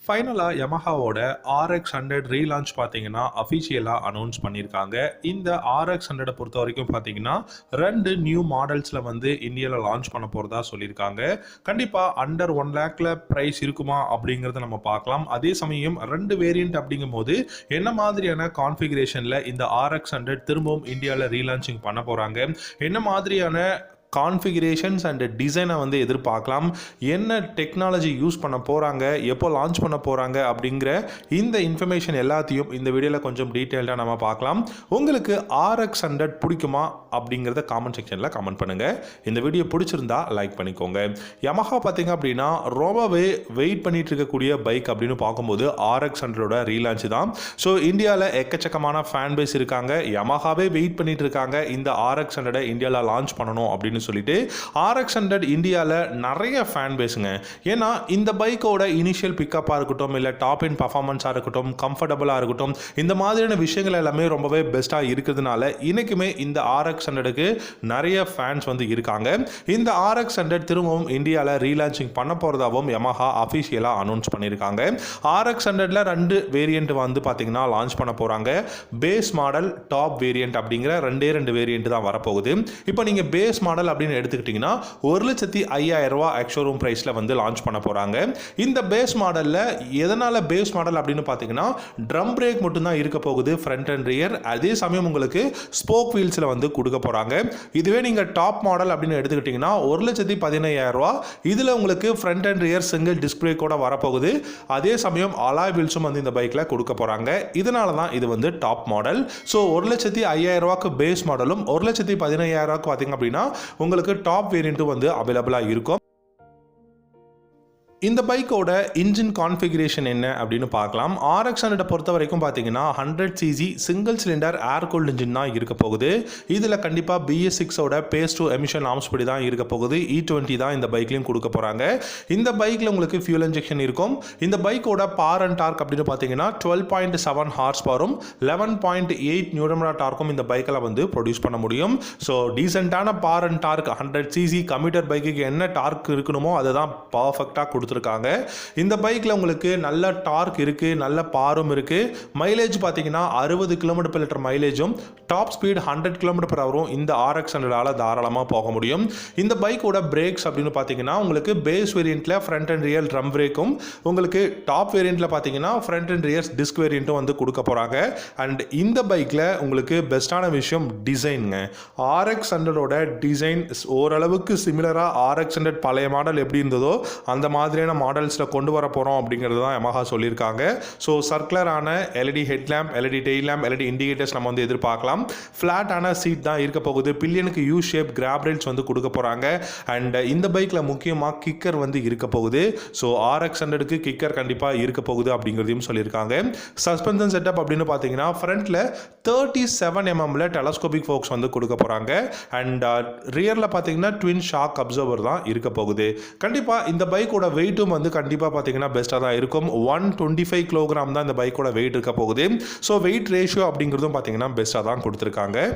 ஃபைனலா Yamahaவோட RX100 relaunch பார்த்தீங்கன்னா, அஃபிஷியலா announce பண்ணியிருக்காங்க. இந்த RX100 பொறுத்தவரைக்கும் பார்த்தீங்கன்னா, 2 நியூ மாடல்ஸ்ல வந்து இந்தியால லான்ச் பண்ண போறதா சொல்லியிருக்காங்க. கண்டிப்பா அண்டர் 1 லேக்ல பிரைஸ் இருக்குமா அப்படிங்கிறத நம்ம பார்க்கலாம். அதே சமயம் 2 வேரியன்ட் அப்படிங்கும்போது என்ன மாதிரியான கான்ஃபிகரேஷன்ல இந்த RX100 திரும்பவும் இந்தியால ரீலான்ச்சிங் பண்ண போறாங்க, என்ன மாதிரியான கான்ஃபிகரேஷன்ஸ் அண்ட் டிசைனை வந்து எதிர்பார்க்கலாம், என்ன டெக்னாலஜி யூஸ் பண்ண போகிறாங்க, எப்போ லான்ச் பண்ண போகிறாங்க அப்படிங்கிற இந்த இன்ஃபர்மேஷன் எல்லாத்தையும் இந்த வீடியோவில் கொஞ்சம் டீட்டெயில்டாக நம்ம பார்க்கலாம். உங்களுக்கு RX100 பிடிக்குமா அப்படிங்கிறத காமெண்ட் செக்ஷனில் கமெண்ட் பண்ணுங்கள். இந்த வீடியோ பிடிச்சிருந்தா லைக் பண்ணிக்கோங்க. Yamaha பார்த்தீங்க அப்படின்னா ரொம்பவே வெயிட் பண்ணிட்டு இருக்கக்கூடிய பைக் அப்படின்னு பார்க்கும்போது RX100ஓட ரீலான்ச் தான். ஸோ இந்தியாவில் எக்கச்சக்கமான ஃபேன் பேஸ் இருக்காங்க. Yamahaவே வெயிட் பண்ணிட்டு இருக்காங்க இந்த RX100 இந்தியாவில் லான்ச் பண்ணணும் அப்படின்னு சொல்லிட்டு. RX100 இந்தியாவில் நிறைய ஃபேன் பேஸுங்க. ஏன்னா இந்த பைக்கோட இனிஷியல் பிக்கப்பாக இருக்கட்டும், இல்லை டாப் இன் பர்ஃபார்மன்ஸாக இருக்கட்டும், கம்ஃபர்டபுளாக இருக்கட்டும், இந்த மாதிரியான விஷயங்கள் எல்லாமே ரொம்பவே பெஸ்ட்டாக இருக்கிறதுனால இன்னைக்குமே இந்த RX100க்கு நிறைய ஃபேன்ஸ் வந்து இருக்காங்க. இந்த RX100 திரும்பவும் இந்தியாவில் ரீலான்ச்சிங் பண்ண போகிறதாகவும் Yamaha அஃபிஷியலாக அனௌன்ஸ் பண்ணியிருக்காங்க. RX100ல 2 வேரியன்ட் வந்து பார்த்தீங்கன்னா லான்ச் பண்ண போகிறாங்க. பேஸ் மாடல், டாப் வேரியன்ட் அப்படிங்கிற 2 வேரியன்ட் தான் வரப்போகுது. இப்போ நீங்கள் பேஸ் மாடல் அப்படின்னு எடுத்துக்கிட்டீங்கன்னா 1,05,000 ரூபாய் எக்ஸ்-ஷோரூம் பிரைஸ்ல வந்து லான்ச் பண்ண போறாங்க. இந்த பேஸ் மாடல்ல எதனால பேஸ் மாடல் அப்படின்னு பார்த்தீங்கன்னா, ட்ரம் பிரேக் மட்டும் தான் இருக்க போகுது ஃப்ரண்ட் அண்ட் ரியர். அதே சமயம் உங்களுக்கு ஸ்போக் வீல்ஸ்ல வந்து கொடுக்க போறாங்க. இதுவே நீங்க டாப் மாடல் அப்படின்னு எடுத்துக்கிட்டீங்கன்னா 1,15,000 ரூபாய். இதுல உங்களுக்கு front and rear single disc பிரேக்கோட வரப்போகுது. அதே சமயம் அலாய் வீல்ஸும் வந்து இந்த பைக்ல கொடுக்க போறாங்க. இதனால தான் இது வந்து டாப் மாடல். ஸோ 1,05,000 ரூபாய்க்கு பேஸ் மாடலும் 1,15,000 ரூபாய்க்கு பார்த்தீங்க அப்படின்னா உங்களுக்கு டாப் வேரியண்ட்டும் வந்து அவைலபிளாக இருக்கும். இந்த பைக்கோட இன்ஜின் கான்ஃபிகரேஷன் என்ன அப்படின்னு பார்க்கலாம். RX100 பொறுத்த வரைக்கும் பார்த்தீங்கன்னா 100cc சிங்கிள் சிலிண்டர் ஏர் கூல்ட் இன்ஜின் தான் இருக்க போகுது. இதில் கண்டிப்பாக BS6ஓட பேஸ் டு எமிஷன் நார்ம்ஸ் படி தான் இருக்க போகுது. E20 தான் இந்த பைக்லையும் கொடுக்க போகிறாங்க. இந்த பைக்கில் உங்களுக்கு ஃபியூல் இன்ஜெக்ஷன் இருக்கும். இந்த பைக்கோட பவர் அண்ட் டார்க் அப்படின்னு பார்த்தீங்கன்னா 12.7 ஹார்ஸ் பவரும் 11.8 நியூட்டன் டார்க்கும் இந்த பைக்கில் வந்து ப்ரொடியூஸ் பண்ண முடியும். ஸோ டீசெண்டான power and dark 100cc computer பைக்குக்கு என்ன டார்க் இருக்கணுமோ அதை தான் பர்ஃபெக்டாக கொடுத்துருக்காங்க. இந்த பைக்ல உங்களுக்கு நல்ல டார்க் இருக்கு, நல்ல பாரும் இருக்கு. மைலேஜ் பாத்தீங்கன்னா 60 km/லிட்டர் மைலேஜும், டாப் ஸ்பீட் 100 km/h இந்த RX100ஆல தாராளமா போக முடியும். இந்த பைக்கோட பிரேக்ஸ் அப்படின்னு பாத்தீங்கன்னா உங்களுக்கு பேஸ் வேரியன்ட்ல ஃப்ரண்ட் அண்ட் ரியர் ட்ரம் பிரேக்கும், உங்களுக்கு டாப் வேரியன்ட்ல பாத்தீங்கன்னா ஃப்ரண்ட் அண்ட் ரியர் டிஸ்க் வேரியன்ட்டும் வந்து கொடுக்க போறாங்க. அண்ட் இந்த பைக்ல உங்களுக்கு பெஸ்டான விஷயம் டிசைனுங்க. RX100ஓட டிசைன் ஓரளவுக்கு சிமிலரா RX100 பழைய மாடல் எப்படி இருந்ததோ அந்த மாதிரி மாடல்ஸில் கொண்டு வர போகிறோம் அப்படிங்கிறது தான் Yamaha சொல்லியிருக்காங்க. ஸோ சர்க்குலரான LED headlamp, LED tail lamp, LED indicators நம்ம வந்து எதிர்பார்க்கலாம். ஃப்ளாட்டான சீட் தான் இருக்க போகுது. பில்லியனுக்கு யூ ஷேப் கிராப் ரேல்ஸ் வந்து கொடுக்க போகிறாங்க. அண்ட் இந்த பைக்கில் முக்கியமாக கிக்கர் வந்து இருக்க போகுது. ஸோ RX100க்கு கிக்கர் கண்டிப்பாக இருக்க போகுது அப்படிங்கிறதையும் சொல்லியிருக்காங்க. சஸ்பென்ஷன் செட்டப் அப்படின்னு பார்த்தீங்கன்னா ஃப்ரண்ட்டில் 37mm டெலஸ்கோபிக் ஃபோக்ஸ் வந்து கொடுக்க போகிறாங்க. அண்ட் ரியரில் பார்த்தீங்கன்னா ட்வின் ஷாக் அப்சர்வர் தான் இருக்க போகுது. கண்டிப்பாக இந்த பைக்கோட வெயிட்டும் வந்து கண்டிப்பாக பார்த்தீங்கன்னா பெஸ்ட்டாக தான் இருக்கும். 125 kg தான் இந்த பைக்கோட வெயிட் இருக்க போகுது. ஸோ வெயிட் ரேஷியோ அப்படிங்கிறதும் பார்த்தீங்கன்னா பெஸ்ட்டாக தான் கொடுத்துருக்காங்க.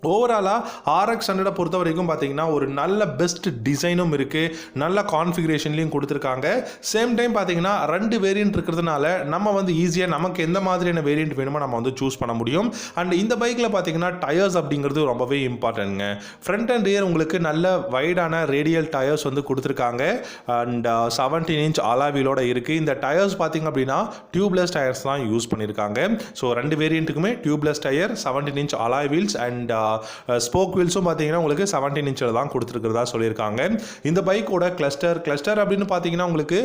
ஓவராலாக RX100 பொறுத்த வரைக்கும் பார்த்தீங்கன்னா ஒரு நல்ல பெஸ்ட் டிசைனும் இருக்குது, நல்ல கான்ஃபிகரேஷன்லையும் கொடுத்துருக்காங்க. சேம் டைம் பார்த்தீங்கன்னா 2 வேரியன்ட் இருக்கிறதுனால நம்ம வந்து ஈஸியாக நமக்கு எந்த மாதிரியான வேரியன்ட் வேணுமோ நம்ம வந்து சூஸ் பண்ண முடியும். அண்ட் இந்த பைக்கில் பார்த்தீங்கன்னா டயர்ஸ் அப்படிங்கிறது ரொம்பவே இம்பார்ட்டன்ட்ங்க. ஃப்ரண்ட் அண்ட் ரியர் உங்களுக்கு நல்ல வைடான ரேடியல் டயர்ஸ் வந்து கொடுத்துருக்காங்க. அண்ட் 17 inch அலாவிலோட இருக்குது. இந்த டயர்ஸ் பார்த்தீங்க அப்படின்னா டியூப்லெஸ் டயர்ஸ் தான் யூஸ் பண்ணியிருக்காங்க. ஸோ 2 வேரியண்ட்டுக்குமே tubeless tyre, 17 inch alloy wheels and spoke வீல்ஸும் பார்த்தீங்கன்னா உங்களுக்கு 17 inch தான் கொடுத்துருக்கிறதா சொல்லியிருக்காங்க. இந்த பைக்கோட கிளஸ்டர் அப்படின்னு பார்த்தீங்கன்னா உங்களுக்கு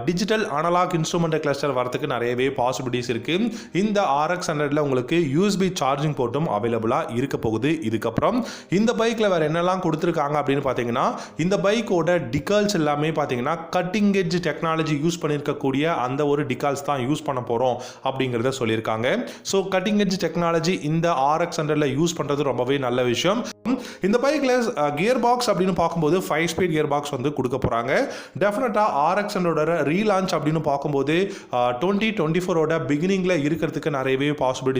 டிஜிட்டல் அனலாக் இன்ஸ்ட்ருமெண்ட் கிளஸ்டர் வரதுக்கு நிறையவே பாசிபிலிட்டிஸ் இருக்கு. இந்த RX100ல உங்களுக்கு USB சார்ஜிங் போர்ட்டும் அவைலபிளாக இருக்க போகுது. இதுக்கப்புறம் இந்த பைக்கில் வேற என்னெல்லாம் கொடுத்துருக்காங்க அப்படின்னு பார்த்தீங்கன்னா இந்த பைக்கோட டிகால்ஸ் எல்லாமே பார்த்தீங்கன்னா கட்டிங் எட்ஜ் டெக்னாலஜி யூஸ் பண்ணியிருக்கக்கூடிய அந்த ஒரு டிகால்ஸ் தான் யூஸ் பண்ண போகிறோம் அப்படிங்கிறத சொல்லியிருக்காங்க. ஸோ கட்டிங் எட்ஜ் டெக்னாலஜி இந்த RX100ல யூஸ் பண்ணுறது ரொம்பவே நல்ல விஷயம். இந்த பைக்ல கியர் பாக்ஸ் அப்படின்னு பார்க்கும்போது 5 ஸ்பீட் கியர் பாக்ஸ் வந்து கொடுக்க போறாங்க. டெஃபினட்டா RX100 ரீலான்ச் அப்படின்னு பார்க்கும்போது 2024ஓட பிகினிங்ல இருக்கிறதுக்கு நிறையவே பாசிபிலிட்டிஸ்